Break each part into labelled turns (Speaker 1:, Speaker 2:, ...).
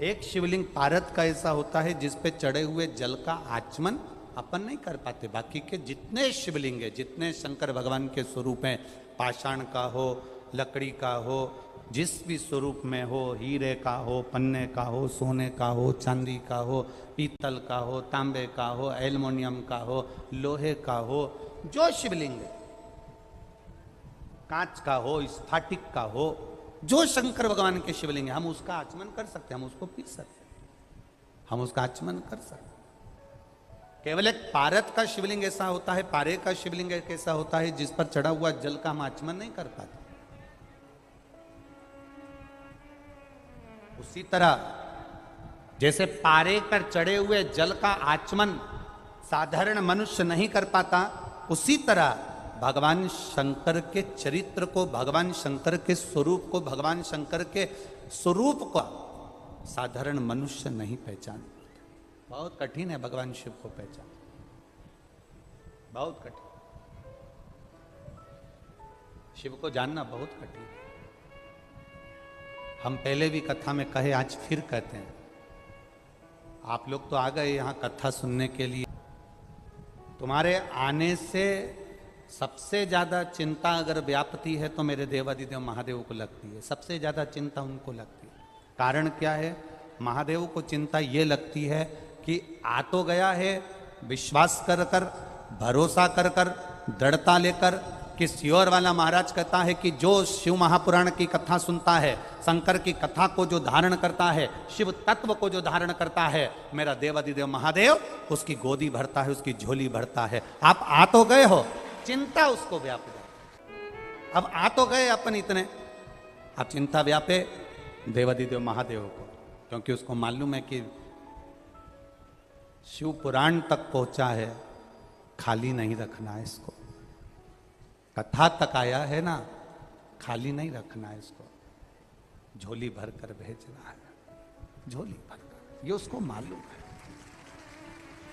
Speaker 1: एक शिवलिंग पारद का ऐसा होता है जिस पे चढ़े हुए जल का आचमन अपन नहीं कर पाते। बाकी के जितने शिवलिंग है, जितने शंकर भगवान के स्वरूप हैं, पाषाण का हो, लकड़ी का हो, जिस भी स्वरूप में हो, हीरे का हो, पन्ने का हो, सोने का हो, चांदी का हो, पीतल का हो, तांबे का हो, एल्युमिनियम का हो, लोहे का हो, जो शिवलिंग है, कांच का हो, स्फाटिक का हो, जो शंकर भगवान के शिवलिंग है, हम उसका आचमन कर सकते हैं, हम उसको पी सकते हैं, हम उसका आचमन कर सकते हैं। केवल एक पारद का शिवलिंग ऐसा होता है, पारे का शिवलिंग एक ऐसा होता है जिस पर चढ़ा हुआ जल का हम आचमन नहीं कर पाते। उसी तरह जैसे पारे पर चढ़े हुए जल का आचमन साधारण मनुष्य नहीं कर पाता, उसी तरह भगवान शंकर के चरित्र को, भगवान शंकर के स्वरूप को, भगवान शंकर के स्वरूप को साधारण मनुष्य नहीं पहचान। बहुत कठिन है भगवान शिव को पहचान, बहुत कठिन। शिव को जानना बहुत कठिन है। हम पहले भी कथा में कहे, आज फिर कहते हैं। आप लोग तो आ गए यहां कथा सुनने के लिए। तुम्हारे आने से सबसे ज्यादा चिंता अगर व्यापती है तो मेरे देवादिदेव महादेव को लगती है, सबसे ज्यादा चिंता उनको लगती है। कारण क्या है? महादेव को चिंता ये लगती है कि आ तो गया है, विश्वास कर कर, भरोसा कर कर, दृढ़ता लेकर, कि सियोर वाला महाराज कहता है कि जो शिव महापुराण की कथा सुनता है, शंकर की कथा को जो धारण करता है, शिव तत्व को जो धारण करता है, मेरा देवादिदेव महादेव उसकी गोदी भरता है, उसकी झोली भरता है। आप आ तो गए हो, चिंता उसको व्याप जाए। अब आ तो गए अपन इतने, अब चिंता व्यापे देवादिदेव महादेव को, क्योंकि उसको मालूम है कि शिव पुराण तक पहुंचा है, खाली नहीं रखना है इसको। कथा तक आया है ना, खाली नहीं रखना है इसको, झोली भर कर भेजना है, झोली भर कर। ये उसको मालूम है,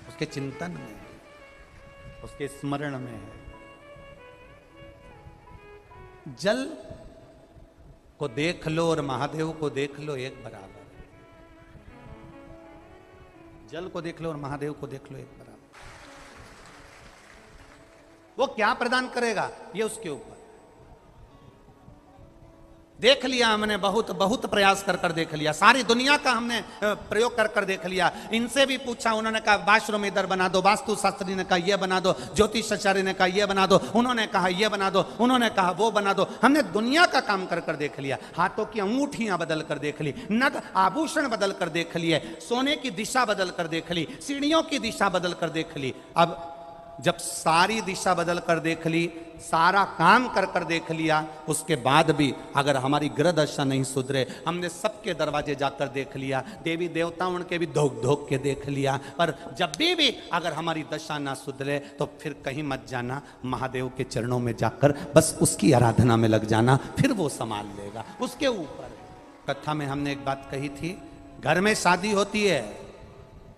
Speaker 1: उसके चिंतन में है, उसके स्मरण में है। जल को देख लो और महादेव को देख लो, एक बराबर। जल को देख लो और महादेव को देख लो, एक बराबर। वो क्या प्रदान करेगा ये उसके ऊपर। देख लिया हमने, बहुत बहुत प्रयास कर कर देख लिया, सारी दुनिया का हमने प्रयोग कर कर देख लिया। इनसे भी पूछा, उन्होंने कहा वाशरूम इधर बना दो, वास्तु शास्त्री ने कहा ये बना दो, ज्योतिषाचार्य ने कहा ये बना दो, उन्होंने कहा ये बना दो, उन्होंने कहा वो बना दो। हमने दुनिया का काम कर कर देख लिया, हाथों की अंगूठियां बदल कर देख ली, नग आभूषण बदल कर देख लिए, सोने की दिशा बदल कर देख ली, सीढ़ियों की दिशा बदल कर देख ली। अब जब सारी दिशा बदल कर देख ली, सारा काम कर कर देख लिया, उसके बाद भी अगर हमारी ग्रह दशा नहीं सुधरे, हमने सबके दरवाजे जाकर देख लिया, देवी देवता उनके भी धोख धोख के देख लिया, पर जब भी अगर हमारी दशा ना सुधरे तो फिर कहीं मत जाना, महादेव के चरणों में जाकर बस उसकी आराधना में लग जाना, फिर वो संभाल लेगा। उसके ऊपर कथा में हमने एक बात कही थी, घर में शादी होती है,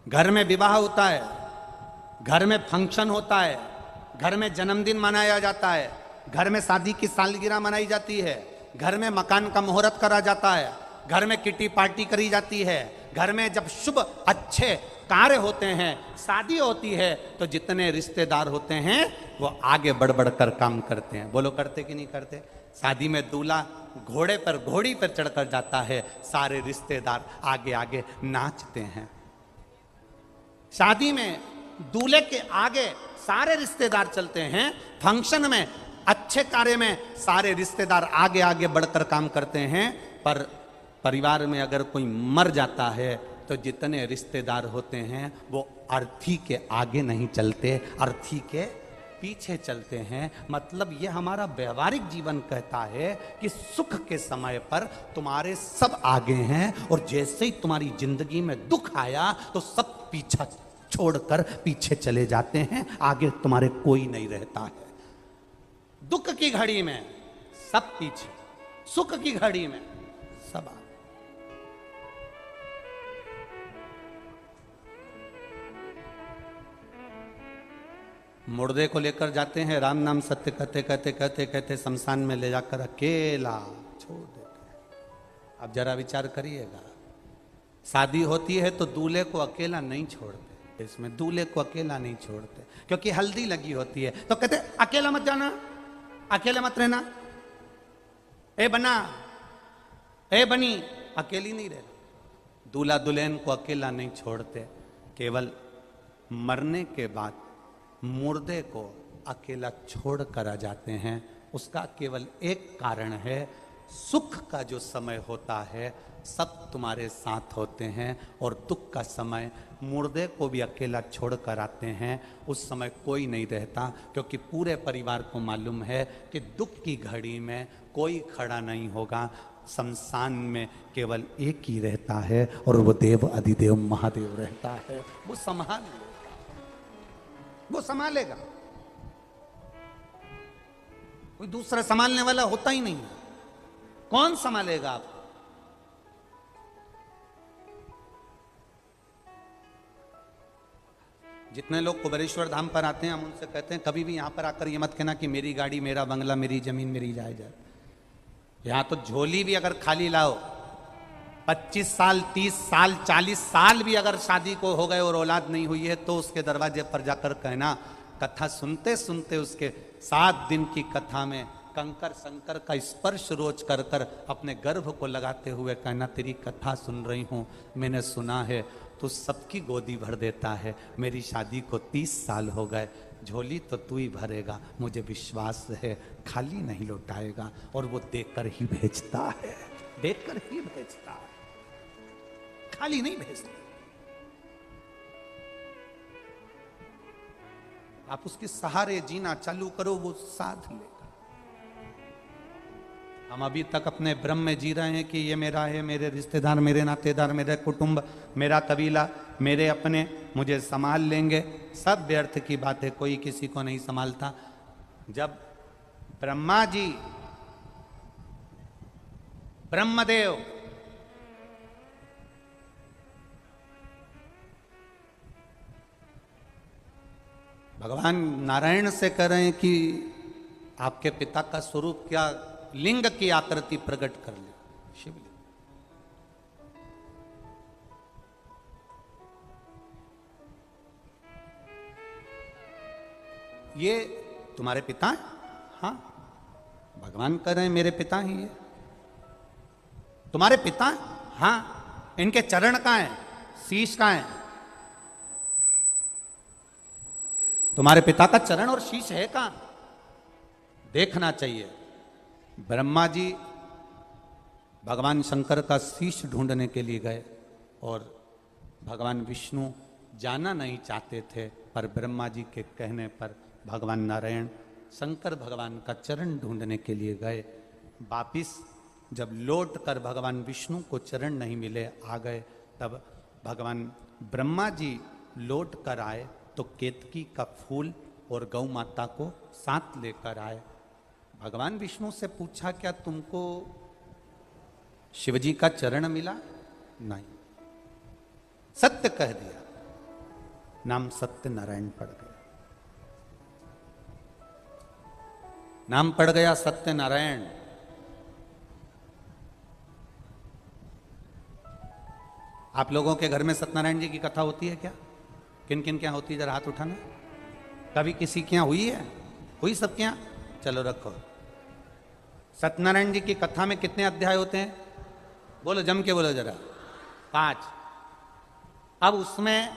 Speaker 1: घर में विवाह होता है, घर में फंक्शन होता है, घर में जन्मदिन मनाया जाता है, घर में शादी की सालगिरह मनाई जाती है, घर में मकान का मुहूर्त करा जाता है, घर में किटी पार्टी करी जाती है, घर में जब शुभ अच्छे कार्य होते हैं, शादी होती है, तो जितने रिश्तेदार होते हैं वो आगे बढ़ बढ़ कर काम करते हैं। बोलो करते कि नहीं करते? शादी में दूल्हा घोड़े पर, घोड़ी पर चढ़कर जाता है, सारे रिश्तेदार आगे आगे नाचते हैं। शादी में दूल्हे के आगे सारे रिश्तेदार चलते हैं, फंक्शन में, अच्छे कार्य में सारे रिश्तेदार आगे आगे बढ़कर काम करते हैं। पर परिवार में अगर कोई मर जाता है तो जितने रिश्तेदार होते हैं वो अर्थी के आगे नहीं चलते, अर्थी के पीछे चलते हैं। मतलब ये हमारा व्यवहारिक जीवन कहता है कि सुख के समय पर तुम्हारे सब आगे हैं, और जैसे ही तुम्हारी जिंदगी में दुख आया तो सब पीछा छोड़कर पीछे चले जाते हैं, आगे तुम्हारे कोई नहीं रहता है। दुख की घड़ी में सब पीछे, सुख की घड़ी में सब आगे। मुर्दे को लेकर जाते हैं, राम नाम सत्य कहते कहते कहते कहते शमशान में ले जाकर अकेला छोड़ देते हैं। अब जरा विचार करिएगा, शादी होती है तो दूल्हे को अकेला नहीं छोड़ते, इसमें दूल्हे को अकेला नहीं छोड़ते, क्योंकि हल्दी लगी होती है तो कहते अकेला मत जाना, अकेला मत रहना, ए बना, ए बनी, अकेली नहीं रहना। दूल्हा दुल्हन को अकेला नहीं छोड़ते, केवल मरने के बाद मुर्दे को अकेला छोड़ कर आ जाते हैं। उसका केवल एक कारण है, सुख का जो समय होता है सब तुम्हारे साथ होते हैं, और दुख का समय मुर्दे को भी अकेला छोड़ कर आते हैं, उस समय कोई नहीं रहता, क्योंकि पूरे परिवार को मालूम है कि दुख की घड़ी में कोई खड़ा नहीं होगा। शमशान में केवल एक ही रहता है, और वो देव अधिदेव महादेव रहता है। वो संभाल लेगा, वो संभालेगा, कोई दूसरा संभालने वाला होता ही नहीं है। कौन संभालेगा आपको? जितने लोग कुबेरेश्वर धाम पर आते हैं, हम उनसे कहते हैं कभी भी यहां पर आकर ये मत कहना कि मेरी गाड़ी, मेरा बंगला, मेरी जमीन, मेरी जायदाद। यहां तो झोली भी अगर खाली लाओ, 25 साल, 30 साल, 40 साल भी अगर शादी को हो गए और औलाद नहीं हुई है, तो उसके दरवाजे पर जाकर कहना, कथा सुनते सुनते उसके 7 दिन की कथा में कंकर शंकर का स्पर्श रोज कर कर अपने गर्भ को लगाते हुए कहना, तेरी कथा सुन रही हूं, मैंने सुना है तू सबकी गोदी भर देता है, मेरी शादी को 30 साल हो गए, झोली तो तू ही भरेगा, मुझे विश्वास है, खाली नहीं लौटाएगा। और वो देकर ही भेजता है, देकर ही भेजता है, खाली नहीं भेजता। आप उसके सहारे जीना चालू करो, वो साथ लेगा। हम अभी तक अपने भ्रम में जी रहे हैं कि ये मेरा है, मेरे रिश्तेदार, मेरे नातेदार, मेरे कुटुंब, मेरा कबीला, मेरे अपने मुझे संभाल लेंगे। सब व्यर्थ की बात है, कोई किसी को नहीं संभालता। जब ब्रह्मा जी, ब्रह्मदेव भगवान नारायण से कह रहे हैं कि आपके पिता का स्वरूप क्या, लिंग की आकृति प्रकट कर ले, शिवलिंग। ये तुम्हारे पिता हैं? हाँ, भगवान कह रहे हैं मेरे पिता ही ये। तुम्हारे पिता हैं? हाँ। इनके चरण कहाँ हैं? शीश कहाँ है? तुम्हारे पिता का चरण और शीश है कहाँ? देखना चाहिए। ब्रह्मा जी भगवान शंकर का शीश ढूंढने के लिए गए, और भगवान विष्णु जाना नहीं चाहते थे, पर ब्रह्मा जी के कहने पर भगवान नारायण शंकर भगवान का चरण ढूंढने के लिए गए। वापिस जब लौट कर भगवान विष्णु को चरण नहीं मिले, आ गए, तब भगवान ब्रह्मा जी लौट कर आए तो केतकी का फूल और गौ माता को साथ लेकर आए। भगवान विष्णु से पूछा, क्या तुमको शिवजी का चरण मिला? नहीं। सत्य कह दिया, नाम सत्य नारायण पड़ गया, नाम पड़ गया सत्य नारायण। आप लोगों के घर में सत्यनारायण जी की कथा होती है क्या? किन किन क्या होती है? जरा हाथ उठाना। कभी किसी के यहाँ हुई है? हुई सबके यहाँ? चलो रखो। सत्यनारायण जी की कथा में कितने अध्याय होते हैं? बोलो, जम के बोलो जरा। 5। अब उसमें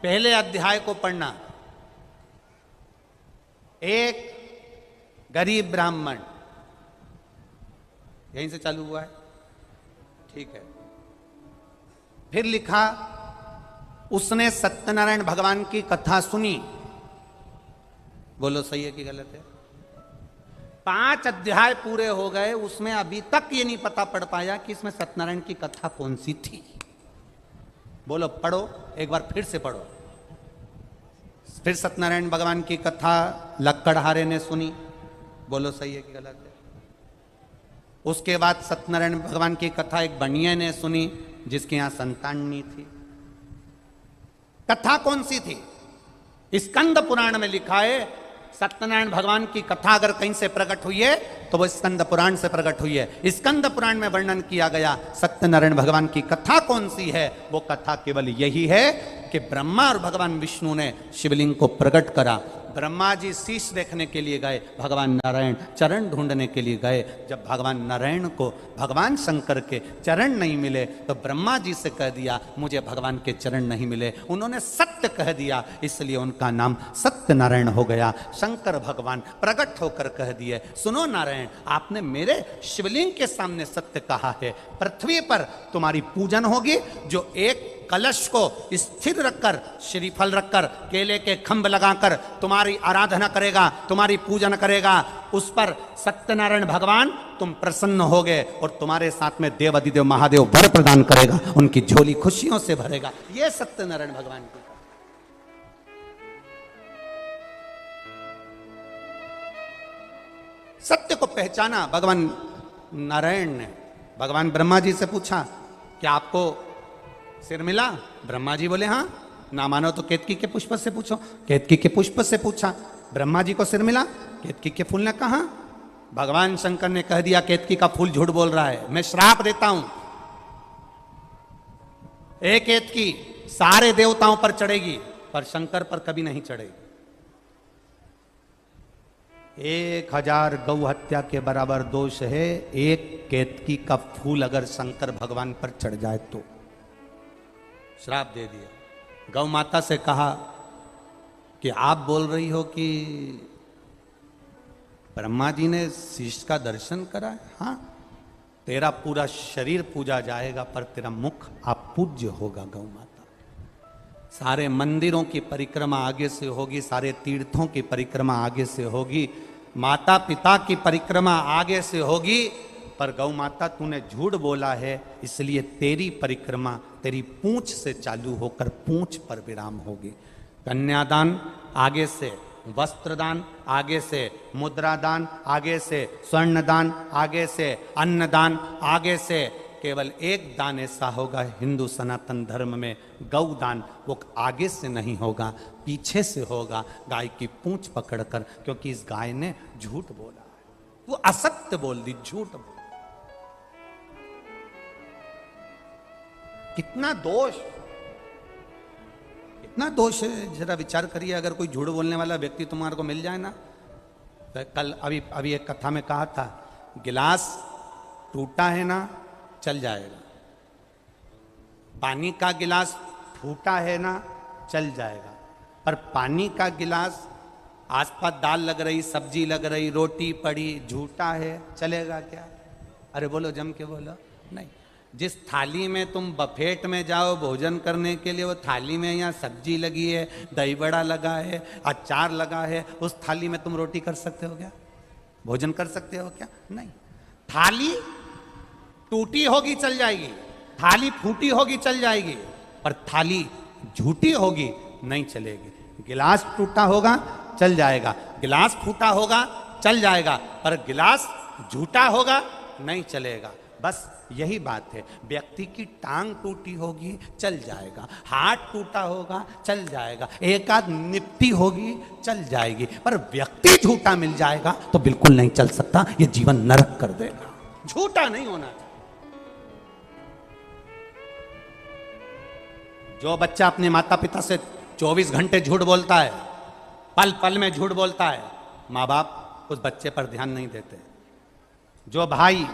Speaker 1: पहले अध्याय को पढ़ना। एक गरीब ब्राह्मण, यहीं से चालू हुआ है, ठीक है। फिर लिखा, उसने सत्यनारायण भगवान की कथा सुनी। बोलो सही है कि गलत है? 5 अध्याय पूरे हो गए, उसमें अभी तक ये नहीं पता पड़ पाया कि इसमें सत्यनारायण की कथा कौन सी थी। बोलो, पढ़ो एक बार, फिर से पढ़ो। फिर सत्यनारायण भगवान की कथा लक्कड़हारे ने सुनी। बोलो सही है कि गलत है? उसके बाद सत्यनारायण भगवान की कथा एक बनिया ने सुनी, जिसके यहां संतान नहीं थी। कथा कौन सी थी? स्कंद पुराण में लिखा है, सत्यनारायण भगवान की कथा अगर कहीं से प्रकट हुई है तो वो स्कंद पुराण से प्रकट हुई है। स्कंद पुराण में वर्णन किया गया सत्यनारायण भगवान की कथा कौन सी है? वो कथा केवल यही है कि ब्रह्मा और भगवान विष्णु ने शिवलिंग को प्रकट करा। ब्रह्मा जी शीश देखने के लिए गए, भगवान नारायण चरण ढूंढने के लिए गए। जब भगवान नारायण को भगवान शंकर के चरण नहीं मिले तो ब्रह्मा जी से कह दिया मुझे भगवान के चरण नहीं मिले। उन्होंने सत्य कह दिया, इसलिए उनका नाम सत्यनारायण हो गया। शंकर भगवान प्रकट होकर कह दिए सुनो नारायण, आपने मेरे शिवलिंग के सामने सत्य कहा है। पृथ्वी पर तुम्हारी पूजन होगी, जो एक कलश को स्थिर रखकर, श्रीफल रखकर, केले के खंभ लगाकर तुम्हारी आराधना करेगा, तुम्हारी पूजन करेगा, उस पर सत्यनारायण भगवान तुम प्रसन्न होगे और तुम्हारे साथ में देव अधिदेव महादेव वर प्रदान करेगा, उनकी झोली खुशियों से भरेगा। यह सत्यनारायण भगवान की सत्य को पहचाना भगवान नारायण ने। भगवान ब्रह्मा जी से पूछा क्या आपको सिर मिला? ब्रह्मा जी बोले हाँ। ना मानो तो केतकी के पुष्प से पूछो। केतकी के पुष्प से पूछा, ब्रह्मा जी को सिर मिला? केतकी के फूल ने कहा। भगवान शंकर ने कह दिया केतकी का फूल झूठ बोल रहा है, मैं श्राप देता हूं, एक केतकी सारे देवताओं पर चढ़ेगी पर शंकर पर कभी नहीं चढ़ेगी। 1000 गौ हत्या के बराबर दोष है एक केतकी का फूल अगर शंकर भगवान पर चढ़ जाए तो। श्राप दे दिया। गौ माता से कहा कि आप बोल रही हो कि ब्रह्मा जी ने शीश का दर्शन करा है? हाँ, तेरा पूरा शरीर पूजा जाएगा पर तेरा मुख अपूज्य होगा। गौ माता सारे मंदिरों की परिक्रमा आगे से होगी, सारे तीर्थों की परिक्रमा आगे से होगी, माता पिता की परिक्रमा आगे से होगी, पर गौ माता तूने झूठ बोला है, इसलिए तेरी परिक्रमा तेरी पूंछ से चालू होकर पूंछ पर विराम होगी। कन्यादान आगे से, वस्त्रदान आगे से, मुद्रादान आगे से, स्वर्णदान आगे से, अन्नदान आगे से, केवल एक दान ऐसा होगा हिंदू सनातन धर्म में, गौदान, वो आगे से नहीं होगा, पीछे से होगा, गाय की पूंछ पकड़कर, क्योंकि इस गाय ने झूठ बोला है, वो असत्य बोल दी, झूठ बोल। कितना दोष, कितना दोष है, जरा विचार करिए। अगर कोई झूठ बोलने वाला व्यक्ति तुम्हारे को मिल जाए ना, तो कल अभी एक कथा में कहा था, गिलास टूटा है ना चल जाएगा, पानी का गिलास फूटा है ना चल जाएगा, पर पानी का गिलास आसपास दाल लग रही, सब्जी लग रही, रोटी पड़ी, झूठा है, चलेगा क्या? अरे बोलो, जम के बोलो। नहीं। जिस थाली में तुम बफेट में जाओ भोजन करने के लिए, वो थाली में यहाँ सब्जी लगी है, दही बड़ा लगा है, अचार लगा है, उस थाली में तुम रोटी कर सकते हो क्या? भोजन कर सकते हो क्या? नहीं। थाली टूटी होगी चल जाएगी, थाली फूटी होगी चल जाएगी, पर थाली झूठी होगी नहीं चलेगी। गिलास टूटा होगा चल जाएगा, गिलास फूटा होगा चल जाएगा, पर गिलास झूठा होगा नहीं चलेगा। बस यही बात है। व्यक्ति की टांग टूटी होगी चल जाएगा, हाथ टूटा होगा चल जाएगा, एक आध निपटी होगी चल जाएगी, पर व्यक्ति झूठा मिल जाएगा तो बिल्कुल नहीं चल सकता, ये जीवन नरक कर देगा। झूठा नहीं होना चाहिए। जो बच्चा अपने माता पिता से 24 घंटे झूठ बोलता है, पल पल में झूठ बोलता है, माँ बाप उस बच्चे पर ध्यान नहीं देते। जो भाई,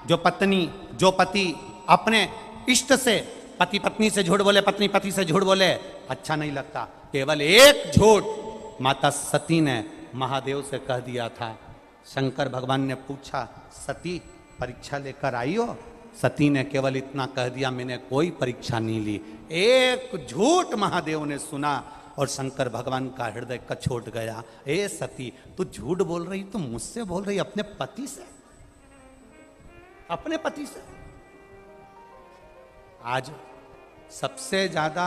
Speaker 1: जो पत्नी, जो पति अपने इष्ट से, पति पत्नी से झूठ बोले, पत्नी पति से झूठ बोले, अच्छा नहीं लगता। केवल एक झूठ माता सती ने महादेव से कह दिया था। शंकर भगवान ने पूछा, सती परीक्षा लेकर आई हो? सती ने केवल इतना कह दिया, मैंने कोई परीक्षा नहीं ली। एक झूठ महादेव ने सुना और शंकर भगवान का हृदय कछोट गया। ए सती, तू झूठ बोल रही, तू मुझसे बोल रही, अपने पति से, अपने पति से। आज सबसे ज्यादा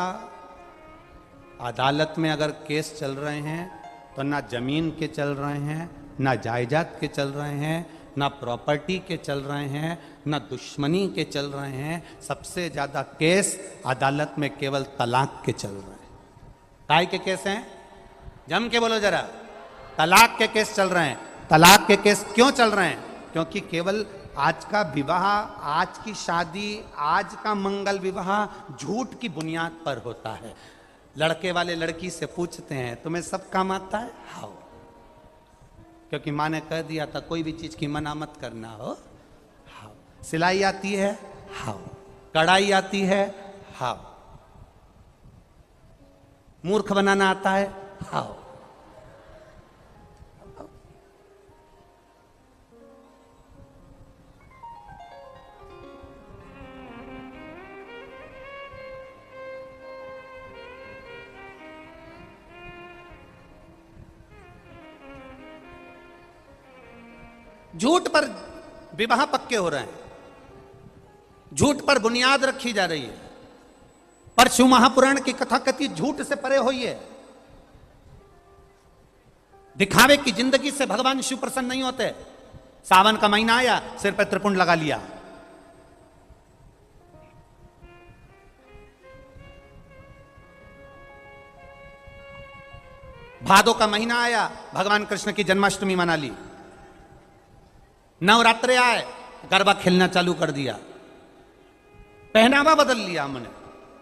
Speaker 1: अदालत में अगर केस चल रहे हैं तो ना जमीन के चल रहे हैं, ना जायदाद के चल रहे हैं, ना प्रॉपर्टी के चल रहे हैं, ना दुश्मनी के चल रहे हैं। सबसे ज्यादा केस अदालत में केवल तलाक के चल रहे हैं। काय के केस हैं? जम के बोलो जरा। तलाक के केस चल रहे हैं। तलाक के केस क्यों चल रहे हैं? क्योंकि केवल आज का विवाह, आज की शादी, आज का मंगल विवाह झूठ की बुनियाद पर होता है। लड़के वाले लड़की से पूछते हैं तुम्हें सब काम आता है? हाँ। क्योंकि माँ ने कह दिया था कोई भी चीज की मना मत करना हो। हाँ। सिलाई आती है? हाँ। कढ़ाई आती है? हाँ। मूर्ख बनाना आता है? हाँ। झूठ पर विवाह पक्के हो रहे हैं, झूठ पर बुनियाद रखी जा रही है। पर शिव महापुराण की कथा कथी झूठ से परे हुई है। दिखावे की जिंदगी से भगवान शिव प्रसन्न नहीं होते। सावन का महीना आया, सिर पर त्रिपुंड लगा लिया। भादों का महीना आया, भगवान कृष्ण की जन्माष्टमी मना ली। नवरात्रे आए, गरबा खेलना चालू कर दिया, पहनावा बदल लिया हमने।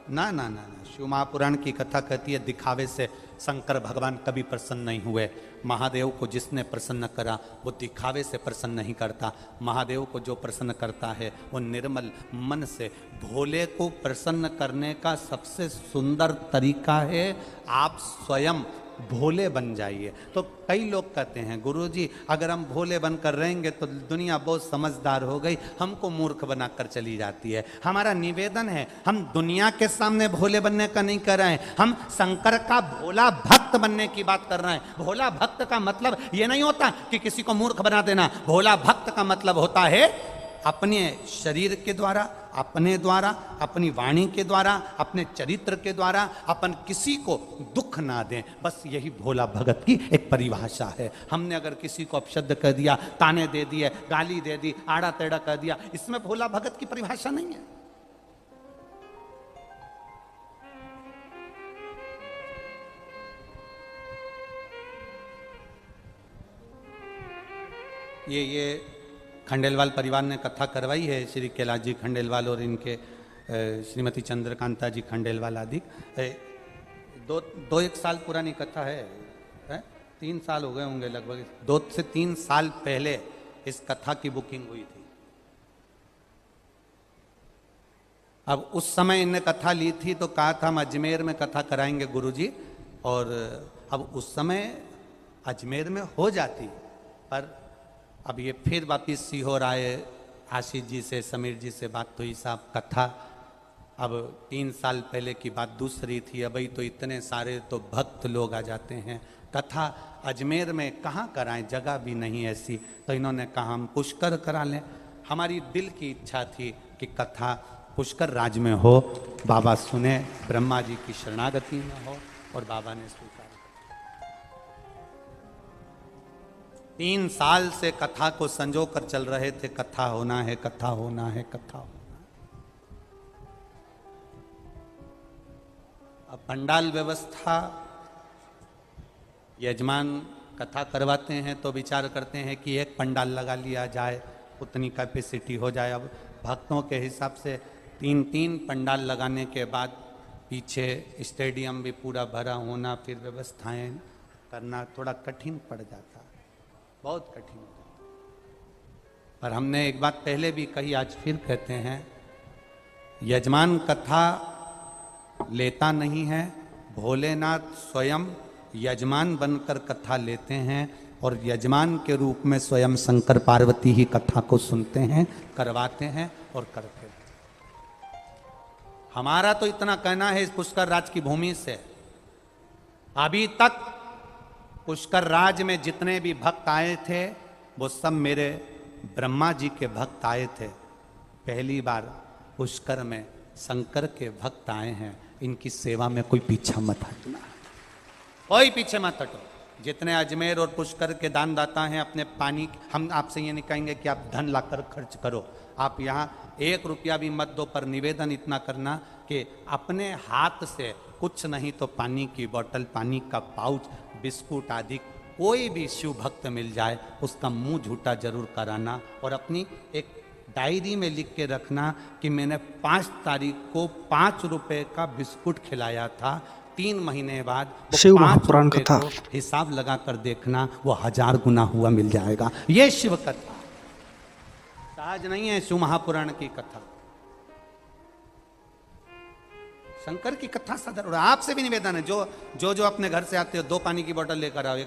Speaker 1: ना ना ना ना, शिव महापुराण की कथा कहती है दिखावे से शंकर भगवान कभी प्रसन्न नहीं हुए। महादेव को जिसने प्रसन्न करा वो दिखावे से प्रसन्न नहीं करता। महादेव को जो प्रसन्न करता है वो निर्मल मन से। भोले को प्रसन्न करने का सबसे सुंदर तरीका है आप स्वयं भोले बन जाइए। तो कई लोग कहते हैं गुरुजी अगर हम भोले बनकर रहेंगे तो दुनिया बहुत समझदार हो गई, हमको मूर्ख बनाकर चली जाती है। हमारा निवेदन है हम दुनिया के सामने भोले बनने का नहीं कर रहे हैं, हम शंकर का भोला भक्त बनने की बात कर रहे हैं। भोला भक्त का मतलब ये नहीं होता कि किसी को मूर्ख बना देना। भोला भक्त का मतलब होता है अपने शरीर के द्वारा, अपने द्वारा, अपनी वाणी के द्वारा, अपने चरित्र के द्वारा अपन किसी को दुख ना दें। बस यही भोला भगत की एक परिभाषा है। हमने अगर किसी को अपशब्द कह दिया, ताने दे दिए, गाली दे दी, आड़ा टेढ़ा कह दिया, इसमें भोला भगत की परिभाषा नहीं है। ये खंडेलवाल परिवार ने कथा करवाई है, श्री कैलाश जी खंडेलवाल और इनके श्रीमती चंद्रकांता जी खंडेलवाल आदि। दो एक साल पुरानी कथा है, 3 साल हो गए होंगे लगभग। 2 से 3 साल पहले इस कथा की बुकिंग हुई थी। अब उस समय इनने कथा ली थी तो कहा था हम अजमेर में कथा कराएंगे गुरुजी, और अब उस समय अजमेर में हो जाती, पर अब ये फिर वापिस सीहोर आए, आशीष जी से, समीर जी से बात हुई, साहब कथा अब 3 साल पहले की बात दूसरी थी, अभी तो इतने सारे तो भक्त लोग आ जाते हैं, कथा अजमेर में कहाँ कराएं, जगह भी नहीं ऐसी। तो इन्होंने कहा हम पुष्कर करा लें। हमारी दिल की इच्छा थी कि कथा पुष्कर राज में हो, बाबा सुने, ब्रह्मा जी की शरणागति में हो, और बाबा ने स्वीकार। 3 साल से कथा को संजो कर चल रहे थे, कथा होना है, कथा होना है, कथा होना है। अब पंडाल व्यवस्था, यजमान कथा करवाते हैं तो विचार करते हैं कि एक पंडाल लगा लिया जाए, उतनी कैपेसिटी हो जाए। अब भक्तों के हिसाब से 3-3 पंडाल लगाने के बाद पीछे स्टेडियम भी पूरा भरा होना, फिर व्यवस्थाएं करना थोड़ा कठिन पड़ जाता, बहुत कठिन हो जाता। पर हमने एक बात पहले भी कही, आज फिर कहते हैं, यजमान कथा लेता नहीं है, भोलेनाथ स्वयं यजमान बनकर कथा लेते हैं, और यजमान के रूप में स्वयं शंकर पार्वती ही कथा को सुनते हैं, करवाते हैं और करते हैं। हमारा तो इतना कहना है इस पुष्कर राज की भूमि से, अभी तक पुष्कर राज में जितने भी भक्त आए थे वो सब मेरे ब्रह्मा जी के भक्त आए थे। पहली बार पुष्कर में शंकर के भक्त आए हैं, इनकी सेवा में कोई पीछा मत हटना, कोई पीछे मत हटो। जितने अजमेर और पुष्कर के दानदाता हैं, अपने पानी, हम आपसे ये नहीं कहेंगे कि आप धन लाकर खर्च करो, आप यहाँ 1 रुपया भी मत दो, पर निवेदन इतना करना कि अपने हाथ से कुछ नहीं तो पानी की बोतल, पानी का पाउच, बिस्कुट आदि कोई भी शिव भक्त मिल जाए उसका मुंह झूठा जरूर कराना और अपनी एक डायरी में लिख के रखना कि मैंने 5 तारीख को 5 रुपए का बिस्कुट खिलाया था, 3 महीने बाद वो
Speaker 2: शिव
Speaker 1: 5
Speaker 2: महापुराण
Speaker 1: रुपए
Speaker 2: कथा।
Speaker 1: को हिसाब लगा कर देखना वो 1000 गुना हुआ मिल जाएगा। ये शिव कथा सहज नहीं है, शिव महापुराण की कथा, शंकर की कथा साधारण। आपसे भी निवेदन है, जो जो अपने घर से आते हो 2 पानी की बोतल लेकर आओ।